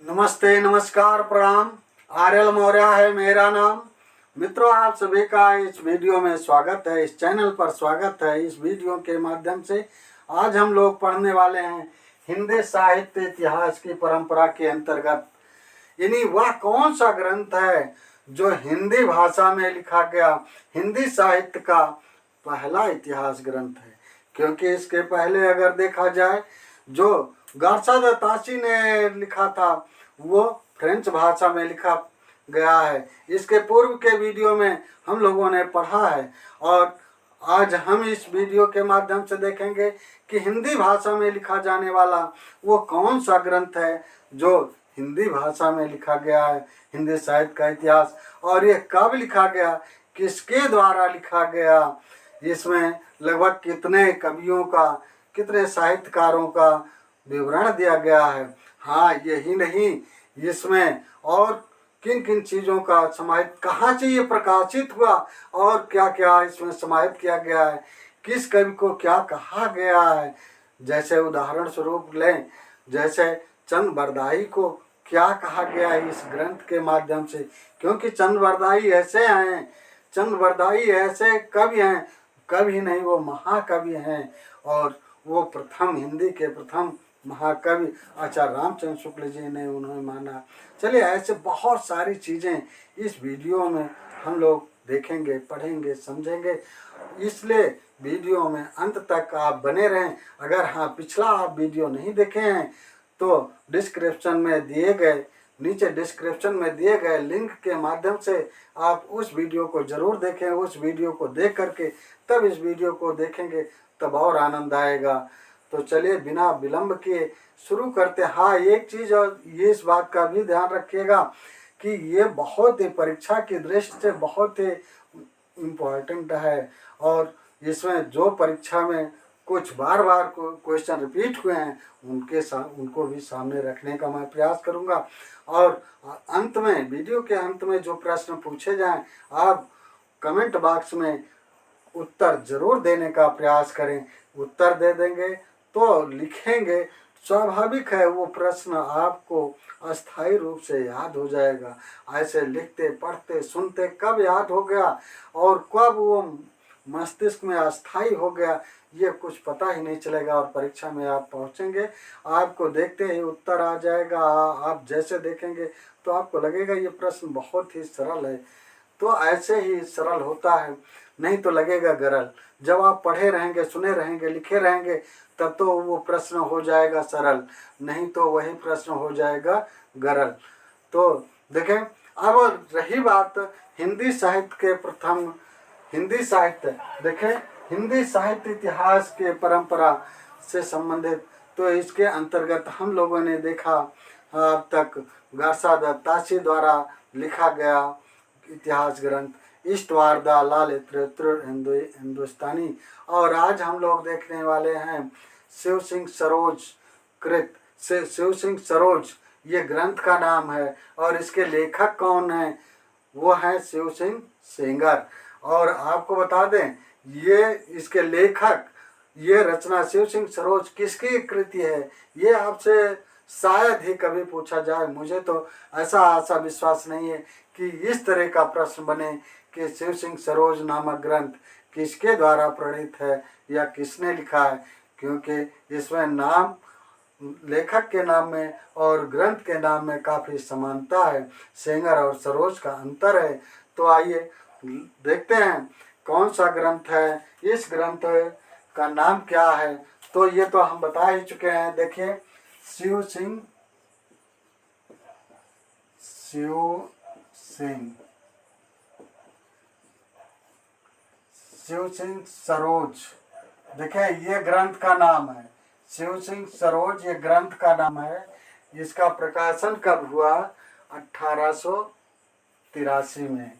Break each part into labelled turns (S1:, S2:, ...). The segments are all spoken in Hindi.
S1: नमस्ते, नमस्कार, प्रणाम। आर्यल मौर्य है मेरा नाम। मित्रों, आप सभी का इस वीडियो में स्वागत है, इस चैनल पर स्वागत है। इस वीडियो के माध्यम से आज हम लोग पढ़ने वाले हैं हिंदी साहित्य इतिहास की परंपरा के अंतर्गत, यानी वह कौन सा ग्रंथ है जो हिंदी भाषा में लिखा गया हिंदी साहित्य का पहला इतिहास ग्रंथ है। क्योंकि इसके पहले अगर देखा जाए, जो गार्सा द तासी ने लिखा था वो फ्रेंच भाषा में लिखा गया है। इसके पूर्व के वीडियो में हम लोगों ने पढ़ा है और आज हम इस वीडियो के माध्यम से देखेंगे कि हिंदी भाषा में लिखा जाने वाला वो कौन सा ग्रंथ है जो हिंदी भाषा में लिखा गया है, हिंदी साहित्य का इतिहास। और ये कब लिखा गया, किसके द्वारा लिखा गया, इसमें लगभग कितने कवियों का, कितने साहित्यकारों का विवरण दिया गया है। हाँ, यही नहीं, इसमें और किन किन चीज़ों का समाहित, कहाँ से ये प्रकाशित हुआ और क्या क्या इसमें समाहित किया गया है, किस कवि को क्या कहा गया है। जैसे उदाहरण स्वरूप लें, जैसे चंद बरदाई को क्या कहा गया है इस ग्रंथ के माध्यम से। क्योंकि चंद बरदाई ऐसे हैं, चंद बरदाई ऐसे कवि हैं, कवि नहीं वो महाकवि हैं। और वो प्रथम हिंदी के प्रथम महाकवि आचार्य रामचंद्र शुक्ल जी ने उन्हें माना। चलिए, ऐसे बहुत सारी चीज़ें इस वीडियो में हम लोग देखेंगे, पढ़ेंगे, समझेंगे। इसलिए वीडियो में अंत तक आप बने रहें। अगर हाँ, पिछला आप वीडियो नहीं देखे हैं तो डिस्क्रिप्शन में दिए गए, नीचे डिस्क्रिप्शन में दिए गए लिंक के माध्यम से आप उस वीडियो को ज़रूर देखें। उस वीडियो को देख करके तब इस वीडियो को देखेंगे, तब और आनंद आएगा। तो चलिए, बिना विलंब किए शुरू करते। हाँ, एक चीज़ और ये, इस बात का भी ध्यान रखिएगा कि ये बहुत ही परीक्षा की दृष्टि से बहुत ही इम्पोर्टेंट है। और इसमें जो परीक्षा में कुछ बार बार क्वेश्चन रिपीट हुए हैं उनको भी सामने रखने का मैं प्रयास करूंगा। और अंत में, वीडियो के अंत में जो प्रश्न पूछे जाएं, आप कमेंट बॉक्स में उत्तर जरूर देने का प्रयास करें। उत्तर दे देंगे तो लिखेंगे, स्वाभाविक है वो प्रश्न आपको अस्थायी रूप से याद हो जाएगा। ऐसे लिखते, पढ़ते, सुनते कब याद हो गया और कब वो मस्तिष्क में अस्थायी हो गया, ये कुछ पता ही नहीं चलेगा। और परीक्षा में आप पहुंचेंगे, आपको देखते ही उत्तर आ जाएगा। आप जैसे देखेंगे तो आपको लगेगा ये प्रश्न बहुत ही सरल है। तो ऐसे ही सरल होता है, नहीं तो लगेगा गरल। जब आप पढ़े रहेंगे, सुने रहेंगे, लिखे रहेंगे, तब तो वो प्रश्न हो जाएगा सरल, नहीं तो वही प्रश्न हो जाएगा गरल। तो देखें, अब रही बात हिंदी साहित्य के प्रथम, हिंदी साहित्य देखें, हिंदी साहित्य इतिहास के परंपरा से संबंधित, तो इसके अंतर्गत हम लोगों ने देखा अब तक गार्सा द तासी द्वारा लिखा गया इतिहास ग्रंथ इष्टवार द लाल हिंदुस्तानी। और आज हम लोग देखने वाले हैं शिव सिंह सरोज कृत से शिव सिंह सरोज, ये ग्रंथ का नाम है। और इसके लेखक कौन है, वो है शिव सिंह सेंगर। और आपको बता दें, ये इसके लेखक, ये रचना शिव सिंह सरोज किसकी कृति है, ये आपसे शायद ही कभी पूछा जाए। मुझे तो ऐसा विश्वास नहीं है कि इस तरह का प्रश्न बने कि शिव सिंह सरोज नामक ग्रंथ किसके द्वारा प्रणीत है या किसने लिखा है। क्योंकि इसमें नाम, लेखक के नाम में और ग्रंथ के नाम में काफ़ी समानता है, सेंगर और सरोज का अंतर है। तो आइए देखते हैं कौन सा ग्रंथ है, इस ग्रंथ का नाम क्या है। तो ये तो हम बता ही चुके हैं। देखिए, शिव सिंह सरोज, देखें ये ग्रंथ का नाम है, शिव सिंह सरोज ये ग्रंथ का नाम है। इसका प्रकाशन कब हुआ, 1883 में।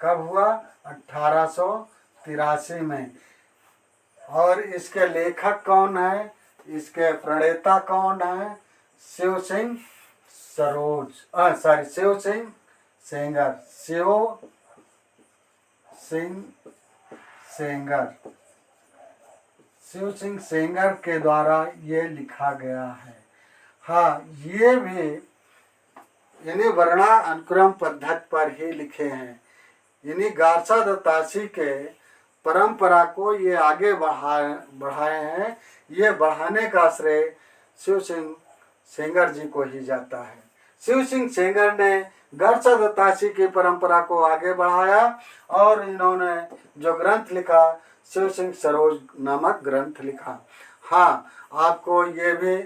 S1: कब हुआ, 1883 में। और इसके लेखक कौन है, इसके प्रणेता कौन है, शिव सिंह सरोज, शिव सिंह सेंगर, शिव सिंह सेंगर, शिव सिंह सेंगर के द्वारा ये लिखा गया है। हाँ, ये भी इन्हीं वर्णा अनुक्रम पद्धति पर ही लिखे हैं। इन्हीं गारसा दत्तासी के परंपरा को ये आगे बढ़ाए हैं। ये बढ़ाने का श्रेय शिव सिंह सेंगर जी को ही जाता है। शिव सिंह सेंगर ने गारसा दत्तासी की परंपरा को आगे बढ़ाया और इन्होंने जो ग्रंथ लिखा, शिव सिंह सरोज नामक ग्रंथ लिखा। हाँ, आपको ये भी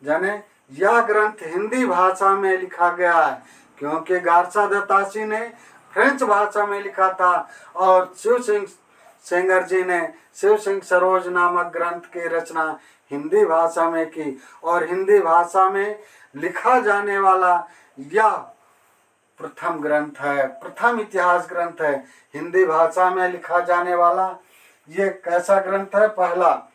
S1: जाने, यह ग्रंथ हिंदी भाषा में लिखा गया है, क्योंकि गारसा दत्तासी ने फ्रेंच भाषा में लिखा था और शिव सिंह सेंगर जी ने शिव सिंह सरोज नामक ग्रंथ की रचना हिंदी भाषा में की। और हिंदी भाषा में लिखा जाने वाला यह प्रथम ग्रंथ है, प्रथम इतिहास ग्रंथ है। हिंदी भाषा में लिखा जाने वाला ये कैसा ग्रंथ है? पहला,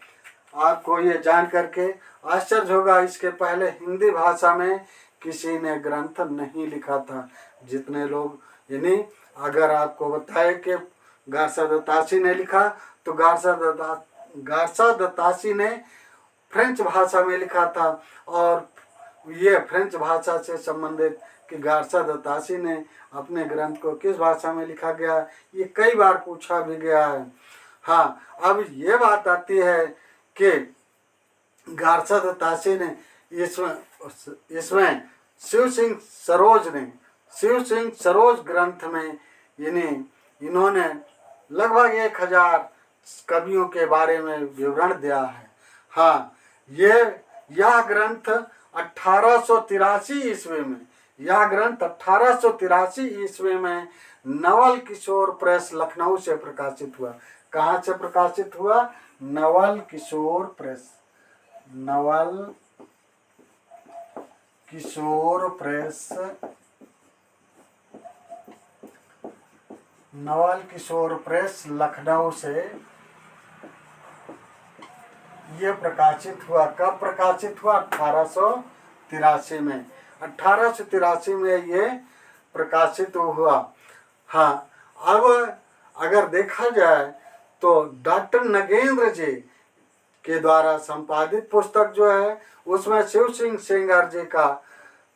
S1: आपको ये जान करके आश्चर्य होगा, इसके पहले हिंदी भाषा में किसी ने ग्रंथ नहीं लिखा था। जितने लोग, यानी अगर आपको बताए कि गारसा दत्तासी ने लिखा, तो गारसा दत्तासी ने फ्रेंच भाषा में लिखा था। और ये फ्रेंच भाषा से संबंधित कि गारसा दत्तासी ने अपने ग्रंथ को किस भाषा में लिखा गया, ये कई बार पूछा भी गया है। हाँ, अब ये बात आती है कि गारसा दत्तासी ने इसमें शिव सिंह सरोज ग्रंथ में इन्होंने लगभग 1000 कवियों के बारे में विवरण दिया है। हाँ, यह ग्रंथ 1883 ईस्वी में, यह ग्रंथ 1883 ईस्वी में नवल किशोर प्रेस लखनऊ से प्रकाशित हुआ। कहाँ से प्रकाशित हुआ? Naval Kishore press. Naval Kishore press, Naval Kishore press Lucknow से ये प्रकाशित हुआ। कब प्रकाशित हुआ? 1883 में। 1883 में ये प्रकाशित हुआ। हाँ, अब अगर देखा जाए तो डॉक्टर नगेंद्र जी के द्वारा संपादित पुस्तक जो है, उसमें शिव सिंह सेंगर जी का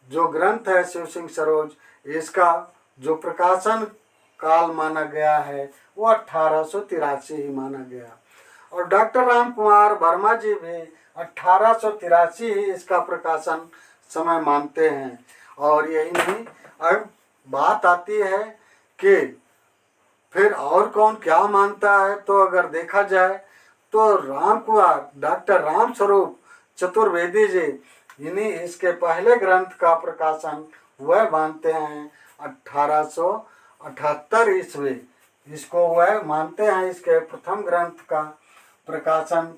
S1: जो ग्रंथ है शिव सिंह सरोज, इसका जो प्रकाशन काल माना गया है वो 1883 ही माना गया। और डॉक्टर राम कुमार वर्मा जी भी 1883 ही इसका प्रकाशन समय मानते हैं। और यही नहीं, अब बात आती है कि फिर और कौन क्या मानता है, तो अगर देखा जाए तो राम कुमार, डॉक्टर राम स्वरूप चतुर्वेदी जी, इन्हीं इसके पहले ग्रंथ का प्रकाशन वह मानते हैं 1878 ईस्वी। इसको वह मानते हैं, इसके प्रथम ग्रंथ का प्रकाशन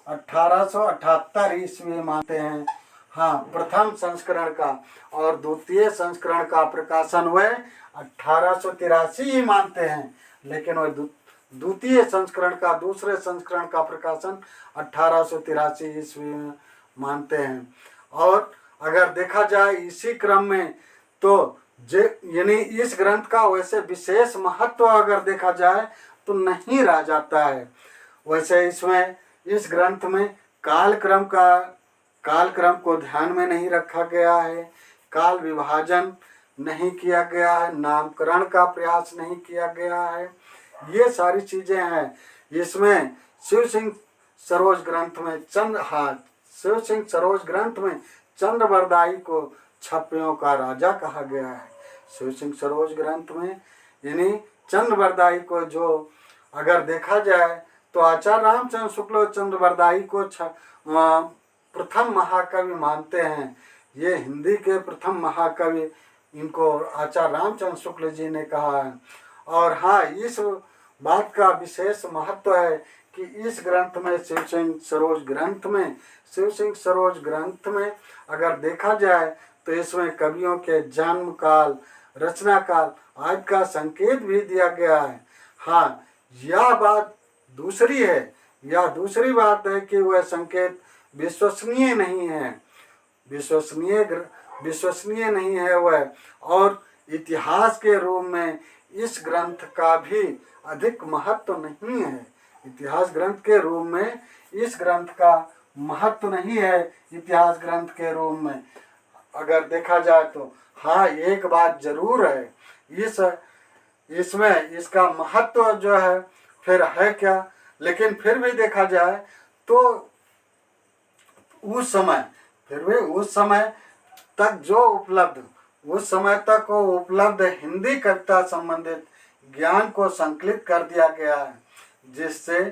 S1: 1878 ईस्वी मानते हैं। हाँ, प्रथम संस्करण का, और द्वितीय संस्करण का प्रकाशन वह 1883 ही मानते हैं। लेकिन वह द्वितीय संस्करण का, दूसरे संस्करण का प्रकाशन 1883 ईस्वी में मानते हैं। और अगर देखा जाए इसी क्रम में, तो यानी इस ग्रंथ का वैसे विशेष महत्व अगर देखा जाए तो नहीं रह जाता है। वैसे इसमें, इस ग्रंथ में कालक्रम को ध्यान में नहीं रखा गया है, काल विभाजन नहीं किया गया है, नामकरण का प्रयास नहीं किया गया है, ये सारी चीजें हैं। इसमें शिव सिंह सरोज ग्रंथ में शिव सिंह सरोज ग्रंथ में चंद्रवरदाई को छपियों का राजा कहा गया है। शिव सिंह सरोज ग्रंथ में यानी चंद्रवरदाई को, जो अगर देखा जाए तो आचार्य रामचंद्र शुक्ल चंद्रवरदाई को प्रथम महाकवि मानते हैं। ये हिंदी के प्रथम महाकवि इनको आचार्य रामचंद्र शुक्ल जी ने कहा है। और हाँ, इस बात का विशेष महत्व है कि इस ग्रंथ में, शिव सिंह सरोज ग्रंथ में अगर देखा जाए तो इसमें कवियों के जन्म काल, रचना काल आदि का संकेत भी दिया गया है। हाँ, यह बात दूसरी है, यह दूसरी बात है कि वह संकेत विश्वसनीय नहीं है, विश्वसनीय नहीं है वह। और इतिहास के रूप में इस ग्रंथ का भी अधिक महत्व नहीं है। इतिहास ग्रंथ के रूप में इस ग्रंथ का महत्व नहीं है। इतिहास ग्रंथ के रूप में अगर देखा जाए तो हाँ, एक बात जरूर है, इसमें इसका महत्व जो है फिर है क्या, लेकिन फिर भी देखा जाए तो उस समय, फिर भी उस समय तक जो उपलब्ध, उस समय तक वो उपलब्ध हिंदी कविता संबंधित ज्ञान को संकलित कर दिया गया है, जिससे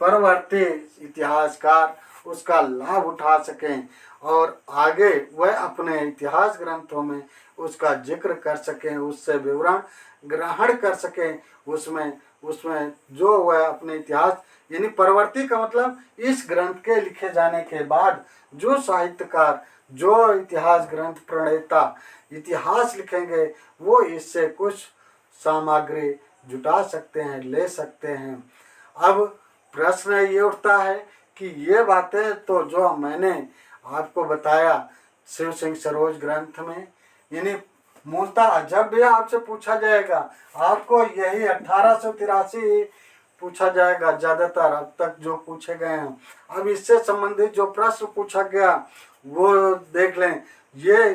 S1: परवर्ती इतिहासकार उसका लाभ उठा सकें और आगे वह अपने इतिहास ग्रंथों में उसका जिक्र कर सकें, उससे विवरण ग्रहण कर सकें, उसमें उसमें जो वह अपने इतिहास, यानी परवर्ती का मतलब इस ग्रंथ के लिखे जाने के बाद जो साहित्यकार, जो इतिहास ग्रंथ प्रणेता इतिहास लिखेंगे, वो इससे कुछ सामग्री जुटा सकते हैं, ले सकते हैं। अब प्रश्न ये उठता है कि ये बातें तो जो मैंने आपको बताया शिव सिंह सरोज ग्रंथ में, यानी मूलतः जब भी आपसे पूछा जाएगा आपको यही 1883 पूछा जाएगा, ज़्यादातर अब तक जो पूछे गए हैं। अब इससे संबंधित जो प्रश्न पूछा गया वो देख लें। ये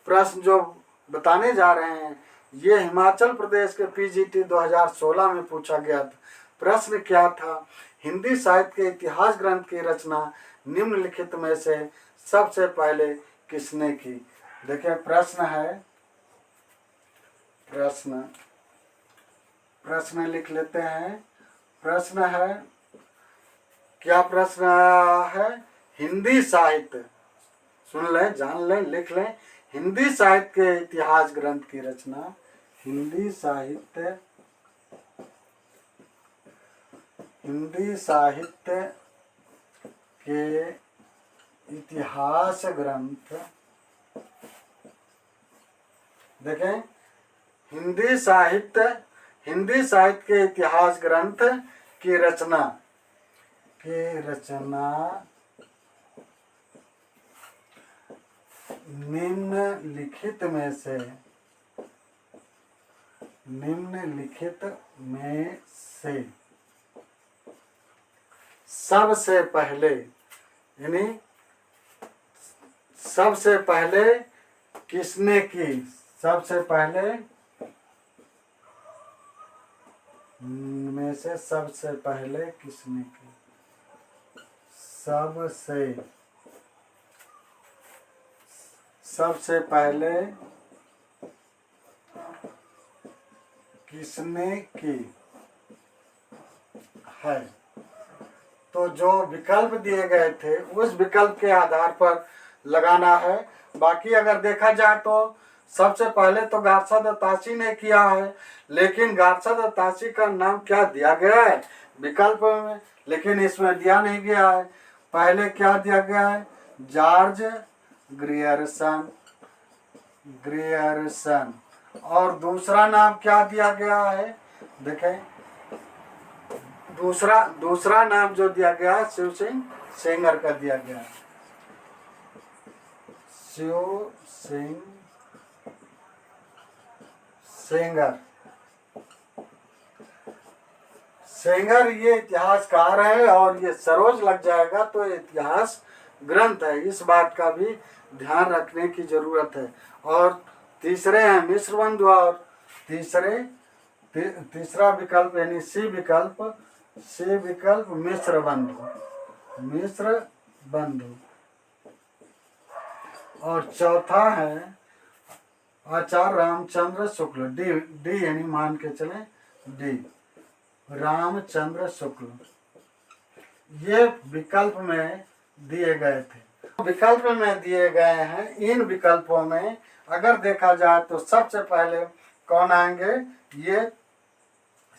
S1: प्रश्न जो बताने जा रहे हैं ये हिमाचल प्रदेश के पीजीटी 2016 में पूछा गया था। प्रश्न क्या था? हिंदी साहित्य के इतिहास ग्रंथ की रचना निम्नलिखित में से सबसे पहले किसने की? देखिए प्रश्न है, प्रश्न लिख लेते हैं। प्रश्न है, क्या प्रश्न है? हिंदी साहित्य, सुन लें, जान लें, लिख लें। हिंदी साहित्य के इतिहास ग्रंथ की रचना, हिंदी साहित्य के इतिहास ग्रंथ, देखें, हिंदी साहित्य के इतिहास ग्रंथ की रचना निम्नलिखित में से सबसे पहले, यानी सबसे पहले किसने की? सबसे पहले में से सबसे पहले किसने की? सबसे पहले किसने की है? तो जो विकल्प दिए गए थे उस विकल्प के आधार पर लगाना है। बाकी अगर देखा जाए तो सबसे पहले तो गारसा दत्तासी ने किया है, लेकिन गारसा दत्तासी का नाम क्या दिया गया है विकल्प में, लेकिन इसमें दिया नहीं गया है। पहले क्या दिया गया है? George Grierson. और दूसरा नाम क्या दिया गया है? देखें, दूसरा नाम जो दिया गया है शिव सिंह सेंगर का दिया गया है। शिव सिंह सेंगर ये इतिहासकार है और ये सरोज लग जाएगा तो इतिहास ग्रंथ है, इस बात का भी ध्यान रखने की जरूरत है। और तीसरे हैं मिश्र बंधु, और तीसरा विकल्प यानी सी विकल्प मिश्र बंधु। और चौथा है आचार्य रामचंद्र शुक्ल, डी यानी मान के चले डी, रामचंद्र शुक्ल। ये विकल्प में दिए गए थे, विकल्प में दिए गए हैं। इन विकल्पों में अगर देखा जाए तो सबसे पहले कौन आएंगे? ये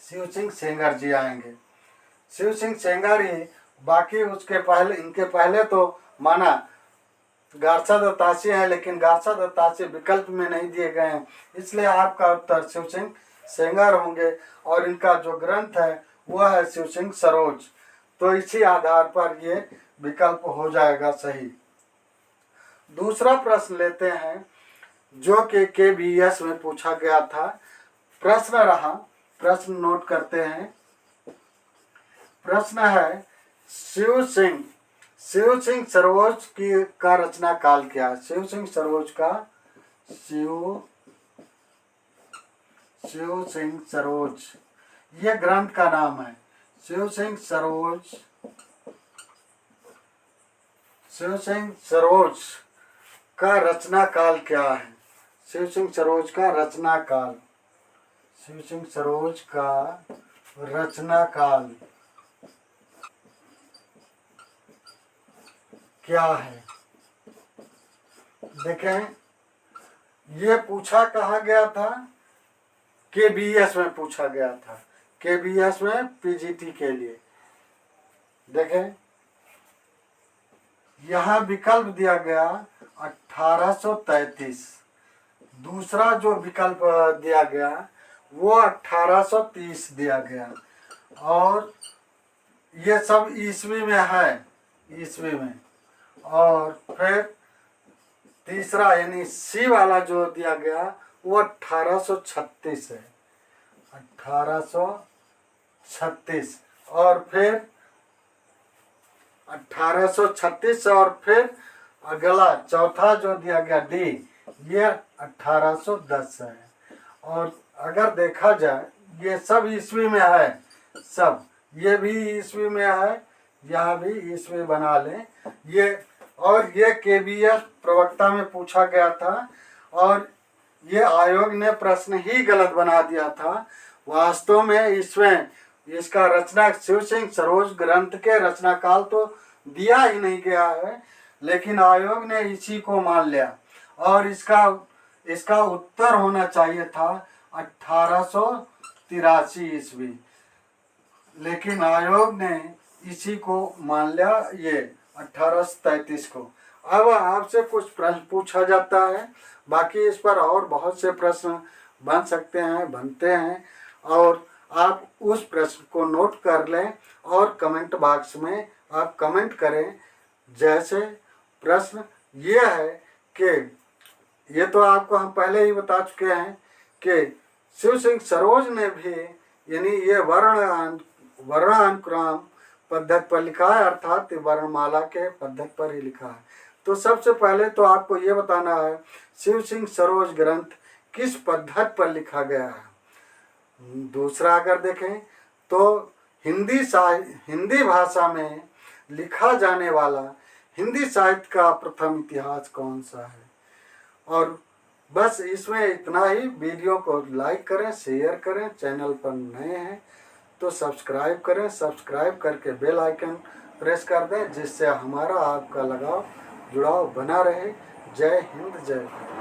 S1: शिव सिंह सेंगर जी आएंगे। शिव सिंह सेंगर ही, बाकी उसके पहले, इनके पहले तो माना गारसा दत्तासी है, लेकिन गारसा दत्तासी विकल्प में नहीं दिए गए हैं, इसलिए आपका उत्तर शिव सिंह सेंगर होंगे। और इनका जो ग्रंथ है वह है शिव सिंह सरोज। तो इसी आधार पर ये विकल्प हो जाएगा सही। दूसरा प्रश्न लेते हैं जो कि KBS में पूछा गया था। प्रश्न रहा, प्रश्न नोट करते हैं। प्रश्न है, शिव सिंह शिव सिंह सरोज की का रचना काल क्या है? शिव सिंह सरोज का शिव सिंह सरोज, ये ग्रंथ का नाम है। शिव सिंह सरोज का रचना काल क्या है? शिव सिंह सरोज का रचना काल, शिव सिंह सरोज का रचना काल क्या है? देखें, ये पूछा कहा गया था, KBS में पूछा गया था, KBS में PGT के लिए। देखें, यहाँ विकल्प दिया गया 1833, दूसरा जो विकल्प दिया गया वो 1830 दिया गया, और ये सब ईस्वी में है, ईस्वी में। और फिर तीसरा यानी सी वाला जो दिया गया वो 1836 है, 1836। और फिर 1836 और फिर अगला चौथा जो दिया गया डी, ये 1810 है। और अगर देखा जाए ये सब ईस्वी में है, सब ये भी ईस्वी में है, यहाँ भी ईस्वी बना लें ये। और ये KBS प्रवक्ता में पूछा गया था, और ये आयोग ने प्रश्न ही गलत बना दिया था। वास्तव में इसमें इसका रचना शिव सिंह सरोज ग्रंथ के रचना काल तो दिया ही नहीं गया है, लेकिन आयोग ने इसी को मान लिया, और इसका उत्तर होना चाहिए था 1883 ईस्वी, लेकिन आयोग ने इसी को मान लिया, ये 1833 को। अब आपसे कुछ प्रश्न पूछा जाता है, बाकी इस पर और बहुत से प्रश्न बन सकते हैं, बनते हैं, और आप उस प्रश्न को नोट कर लें और कमेंट बॉक्स में आप कमेंट करें। जैसे प्रश्न ये है कि ये तो आपको हम पहले ही बता चुके हैं कि शिव सिंह सरोज ने भी यानी ये वर्णानुक्रम पद्धति पर लिखा है, अर्थात वर्णमाला के पद्धति पर ही लिखा है। तो सबसे पहले तो आपको ये बताना है शिव सिंह सरोज ग्रंथ किस पद्धति पर लिखा गया है। दूसरा अगर देखें तो हिंदी भाषा में लिखा जाने वाला हिंदी साहित्य का प्रथम इतिहास कौन सा है। और बस इसमें इतना ही। वीडियो को लाइक करें, शेयर करें, चैनल पर नए हैं तो सब्सक्राइब करें, सब्सक्राइब करके बेल आइकन प्रेस कर दें, जिससे हमारा आपका जुड़ाव बना रहे। जय हिंद, जय भारत।